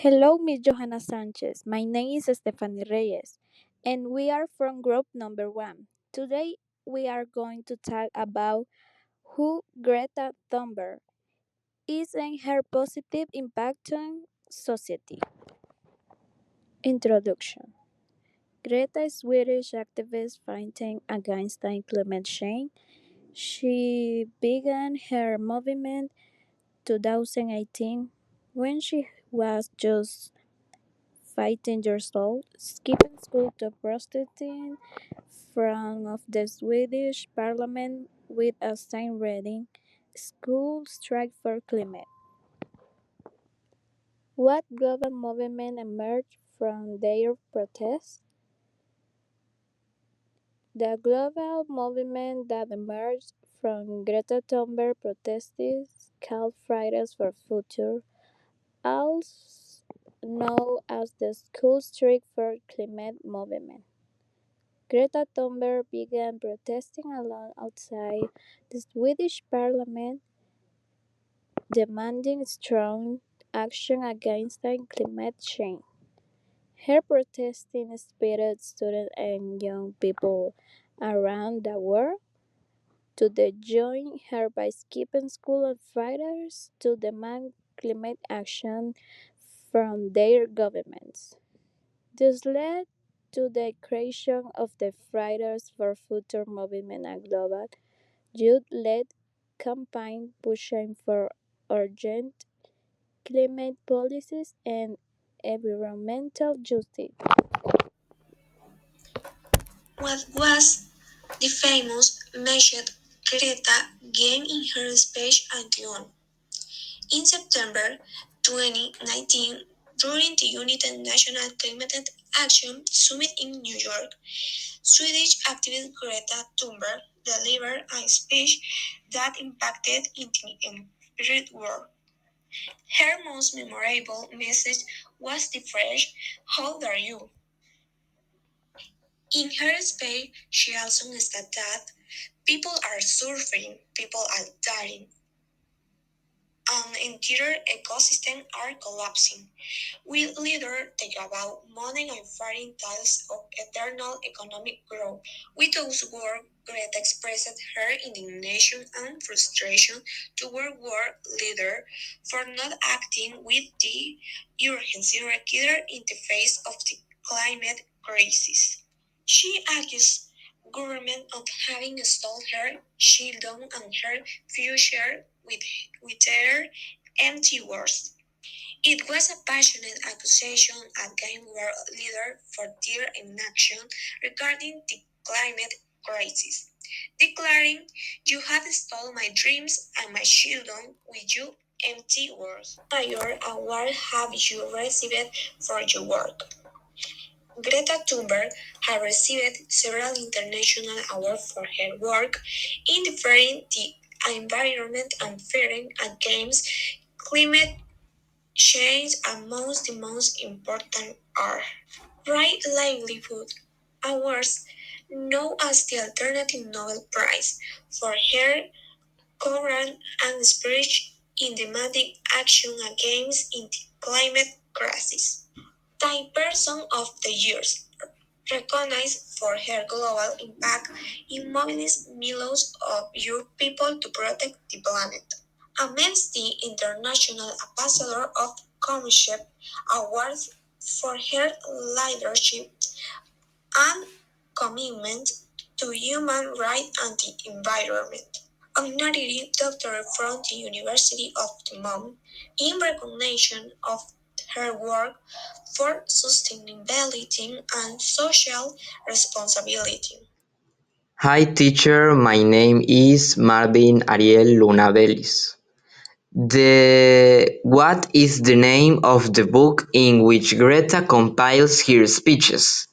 Hello, Miss Johanna Sanchez. My name is Stephanie Reyes, and we are from group number one. Today, we are going to talk about who Greta Thunberg is and her positive impact on society. Introduction. Greta is a Swedish activist fighting against the climate change. She began her movement 2018 when she was just 15 years old, skipping school to protesting front of the Swedish parliament with a sign reading School Strike for Climate. What global movement emerged from their protests? The global movement that emerged from Greta Thunberg protests called Fridays for Future, also known as the School Strike for Climate movement. Greta Thunberg began protesting alone outside the Swedish parliament, demanding strong action against the climate change. Her protesting inspired students and young people around the world to join her by skipping school on Fridays to demand climate action from their governments. This led to the creation of the Fridays for Future movement, a global youth-led campaign pushing for urgent climate policies and environmental justice. What was the famous message Greta gave in her speech at UN in September 2019 during the United Nations Climate Action Summit in New York? Swedish activist Greta Thunberg delivered a speech that impacted the entire world. Her most memorable message was the phrase, "How dare you?" In her speech, she also stated that people are suffering, people are dying, and entire ecosystems are collapsing. We later talk about money and fighting tales of eternal economic growth. With those words, Greta expressed her indignation and frustration toward world leaders for not acting with the urgency required in the face of the climate crisis. She accused government of having stole her children and her future with their empty words. It was a passionate accusation against world leaders for their inaction regarding the climate crisis, declaring, "You have stolen my dreams and my children with your empty words. Mayor award have you received for your work?" Greta Thunberg has received several international awards for her work in defending the environment and fighting against climate change. Amongst the most important are Right Livelihood Awards, known as the Alternative Nobel Prize, for her courage and spirit in demanding action against the climate crisis. Time Person of the Year, recognized for her global impact in mobilizing millions of young people to protect the planet. Amnesty International Ambassador of Comradeship Awards for her leadership and commitment to human rights and the environment. Honorary Doctorate from the University of the Mom in recognition of her work for sustainability and social responsibility. Hi teacher, my name is Marvin Ariel Lunabelis. What is the name of the book in which Greta compiles her speeches?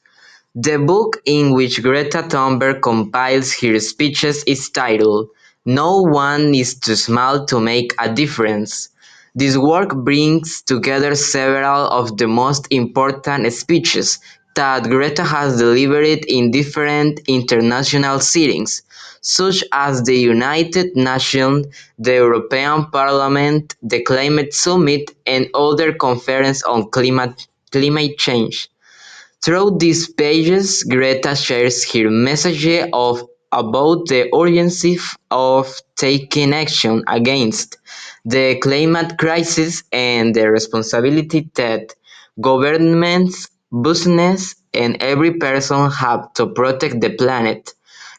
The book in which Greta Thunberg compiles her speeches is titled "No One is Too Small to Make a Difference". This work brings together several of the most important speeches that Greta has delivered in different international settings. such as the United Nations, the European Parliament, the Climate Summit, and other conferences on climate change. Through these pages, Greta shares her message about the urgency of taking action against the climate crisis and the responsibility that governments, business, and every person have to protect the planet.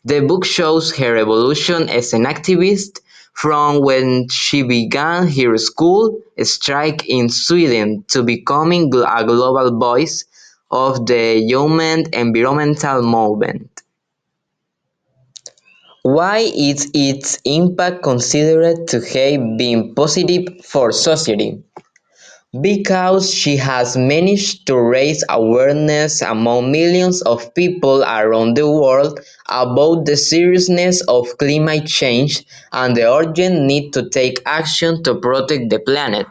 The book shows her evolution as an activist from when she began her school strike in Sweden to becoming a global voice of the human environmental movement. Why is its impact considered to have been positive for society? Because she has managed to raise awareness among millions of people around the world about the seriousness of climate change and the urgent need to take action to protect the planet.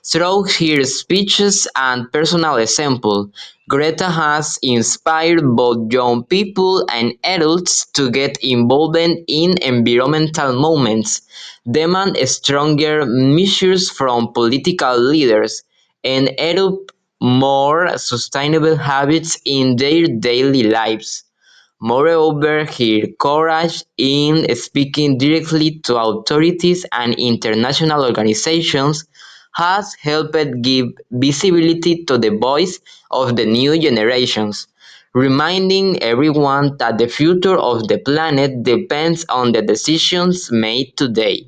Through her speeches and personal example, Greta has inspired both young people and adults to get involved in environmental movements, demand stronger measures from political leaders, and adopt more sustainable habits in their daily lives. Moreover, her courage in speaking directly to authorities and international organizations has helped give visibility to the voice of the new generations, reminding everyone that the future of the planet depends on the decisions made today.